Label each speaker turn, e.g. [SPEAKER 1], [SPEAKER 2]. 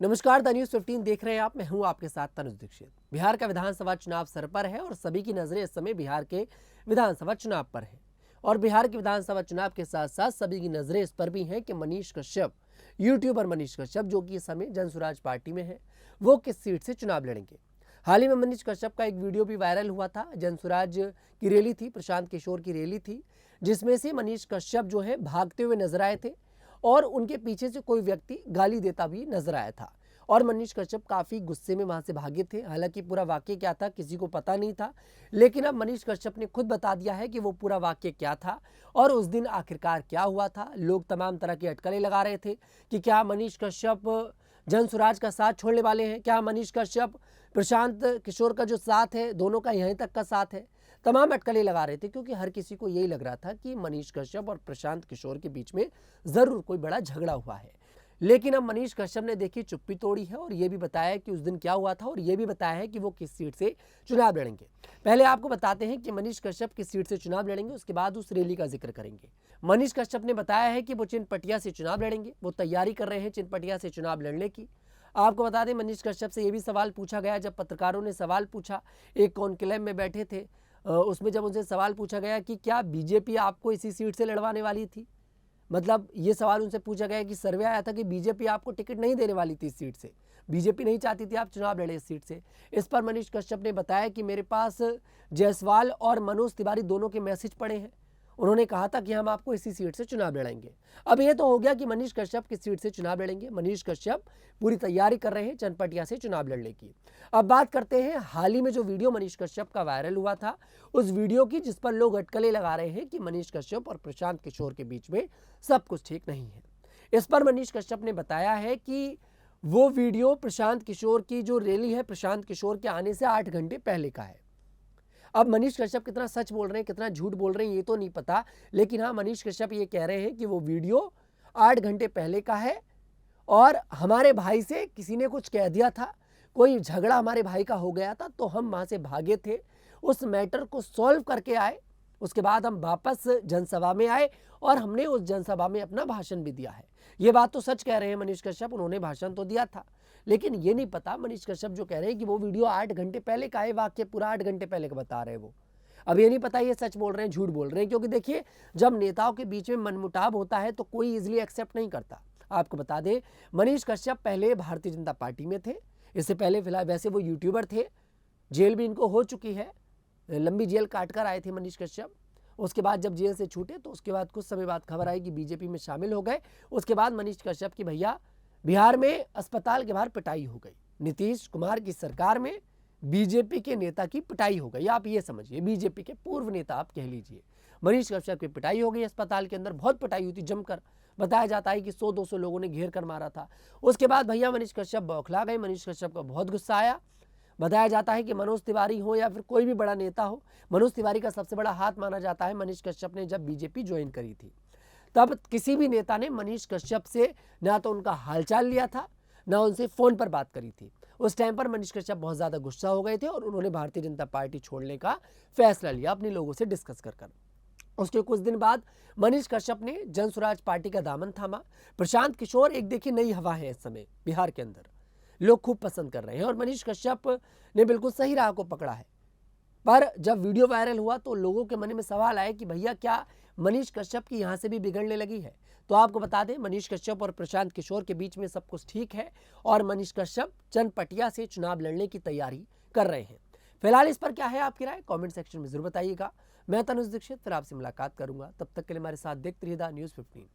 [SPEAKER 1] नमस्कार, the news 15 देख रहे हैं आप। मैं हूं आपके साथ तनुज दीक्षित। बिहार का विधानसभा चुनाव सर पर है और सभी की नजरें इस समय बिहार के विधानसभा चुनाव पर हैं। और बिहार के विधानसभा चुनाव के साथ साथ सभी की नजरें इस पर भी हैं कि मनीष कश्यप, यूट्यूबर मनीष कश्यप, जो कि इस समय जनसुराज पार्टी में है, वो किस सीट से चुनाव लड़ेंगे। हाल ही में मनीष कश्यप का एक वीडियो भी वायरल हुआ था। जनसुराज की रैली थी, प्रशांत किशोर की रैली थी, जिसमें से मनीष कश्यप जो है भागते हुए नजर आए थे और उनके पीछे से कोई व्यक्ति गाली देता भी नजर आया था। और मनीष कश्यप काफी गुस्से में वहां से भागे थे। हालांकि पूरा वाक्य क्या था किसी को पता नहीं था, लेकिन अब मनीष कश्यप ने खुद बता दिया है कि वो पूरा वाक्य क्या था और उस दिन आखिरकार क्या हुआ था। लोग तमाम तरह की अटकलें लगा रहे थे कि क्या मनीष कश्यप जनसुराज का साथ छोड़ने वाले हैं, क्या मनीष कश्यप प्रशांत किशोर का जो साथ है दोनों का यहीं तक का साथ है। तमाम अटकलें लगा रहे थे क्योंकि हर किसी को यही लग रहा था कि मनीष कश्यप और प्रशांत किशोर के बीच में जरूर कोई बड़ा झगड़ा हुआ है। लेकिन अब मनीष कश्यप ने देखी चुप्पी तोड़ी है और ये भी बताया कि उस दिन क्या हुआ था और ये भी बताया है कि वो किस सीट से चुनाव लड़ेंगे। पहले आपको बताते हैं कि मनीष कश्यप किस सीट से चुनाव लड़ेंगे, उसके बाद उस रैली का जिक्र करेंगे। मनीष कश्यप ने बताया है कि वो चिनपटिया से चुनाव लड़ेंगे, वो तैयारी कर रहे हैं चिनपटिया से चुनाव लड़ने की। आपको बता दें, मनीष कश्यप से ये भी सवाल पूछा गया जब पत्रकारों ने सवाल पूछा, एक कॉन्क्लेव में बैठे थे, उसमें जब उनसे सवाल पूछा गया कि क्या बीजेपी आपको इसी सीट से लड़वाने वाली थी। मतलब ये सवाल उनसे पूछा गया कि सर्वे आया था कि बीजेपी आपको टिकट नहीं देने वाली थी इस सीट से, बीजेपी नहीं चाहती थी आप चुनाव लड़े इस सीट से। इस पर मनीष कश्यप ने बताया कि मेरे पास जायसवाल और मनोज तिवारी दोनों के मैसेज पड़े हैं, उन्होंने कहा था कि हम आपको इसी सीट से चुनाव लड़ाएंगे। अब ये तो हो गया कि मनीष कश्यप किस सीट से चुनाव लड़ेंगे। मनीष कश्यप पूरी तैयारी कर रहे हैं चनपटिया से चुनाव लड़ने की। अब बात करते हैं हाल ही में जो वीडियो मनीष कश्यप का वायरल हुआ था उस वीडियो की, जिस पर लोग अटकलें लगा रहे हैं कि मनीष कश्यप और प्रशांत किशोर के बीच में सब कुछ ठीक नहीं है। इस पर मनीष कश्यप ने बताया है कि वो वीडियो प्रशांत किशोर की जो रैली है, प्रशांत किशोर के आने से 8 घंटे पहले का है। अब मनीष कश्यप कितना सच बोल रहे हैं कितना झूठ बोल रहे हैं ये तो नहीं पता, लेकिन हाँ, मनीष कश्यप ये कह रहे हैं कि वो वीडियो 8 घंटे पहले का है और हमारे भाई से किसी ने कुछ कह दिया था, कोई झगड़ा हमारे भाई का हो गया था तो हम वहां से भागे थे, उस मैटर को सॉल्व करके आए, उसके बाद हम वापस जनसभा में आए और हमने उस जनसभा में अपना भाषण भी दिया है। ये बात तो सच कह रहे हैं मनीष कश्यप, उन्होंने भाषण तो दिया था। लेकिन ये नहीं पता मनीष कश्यप जो कह रहे हैं कि वो वीडियो 8 घंटे पहले का है, वाक्य पूरा 8 घंटे पहले का बता रहे हैं वो। अब ये नहीं पता ये सच बोल रहे हैं झूठ बोल रहे हैं, क्योंकि देखिए जब नेताओं के बीच में मनमुटाव होता है तो कोई इजिली एक्सेप्ट नहीं करता। आपको बता दें, मनीष कश्यप पहले भारतीय जनता पार्टी में थे, इससे पहले फिलहाल वैसे वो यूट्यूबर थे, जेल भी इनको हो चुकी है, लंबी जेल काट कर आए थे मनीष कश्यप। उसके बाद जब जेल से छूटे तो उसके बाद कुछ समय बाद खबर आई कि बीजेपी में शामिल हो गए। उसके बाद मनीष कश्यप की भैया बिहार में अस्पताल के बाहर पिटाई हो गई, नीतीश कुमार की सरकार में बीजेपी के नेता की पिटाई हो गई। आप ये समझिए, बीजेपी के पूर्व नेता आप कह लीजिए, मनीष कश्यप की पिटाई हो गई अस्पताल के अंदर, बहुत पिटाई हुई थी जमकर। बताया जाता है कि 100-200 लोगों ने घेर कर मारा था। उसके बाद भैया मनीष कश्यप बौखला गए, मनीष कश्यप को बहुत गुस्सा आया। बताया जाता है कि मनोज तिवारी हो या फिर कोई भी बड़ा नेता हो, मनोज तिवारी का सबसे बड़ा हाथ माना जाता है मनीष कश्यप ने जब बीजेपी ज्वाइन करी थी। तब किसी भी नेता ने मनीष कश्यप से ना तो उनका हालचाल लिया था, ना उनसे फोन पर बात करी थी। उस टाइम पर मनीष कश्यप बहुत ज्यादा गुस्सा हो गए थे और उन्होंने भारतीय जनता पार्टी छोड़ने का फैसला लिया अपने लोगों से डिस्कस कर। उसके कुछ दिन बाद मनीष कश्यप ने जनसुराज पार्टी का दामन थामा। प्रशांत किशोर एक देखिए नई हवा है इस समय बिहार के अंदर, लोग खूब पसंद कर रहे हैं और मनीष कश्यप ने बिल्कुल सही राह को पकड़ा है। पर जब वीडियो वायरल हुआ तो लोगों के मन में सवाल आया कि भैया क्या मनीष कश्यप की यहां से भी बिगड़ने लगी है। तो आपको बता दें, मनीष कश्यप और प्रशांत किशोर के बीच में सब कुछ ठीक है और मनीष कश्यप चनपटिया से चुनाव लड़ने की तैयारी कर रहे हैं। फिलहाल इस पर क्या है आपकी राय, कमेंट सेक्शन में जरूर बताइएगा। मैं तनुज दीक्षित फिर आपसे मुलाकात करूंगा, तब तक के लिए हमारे साथ देखते रहिए द न्यूज़ 15।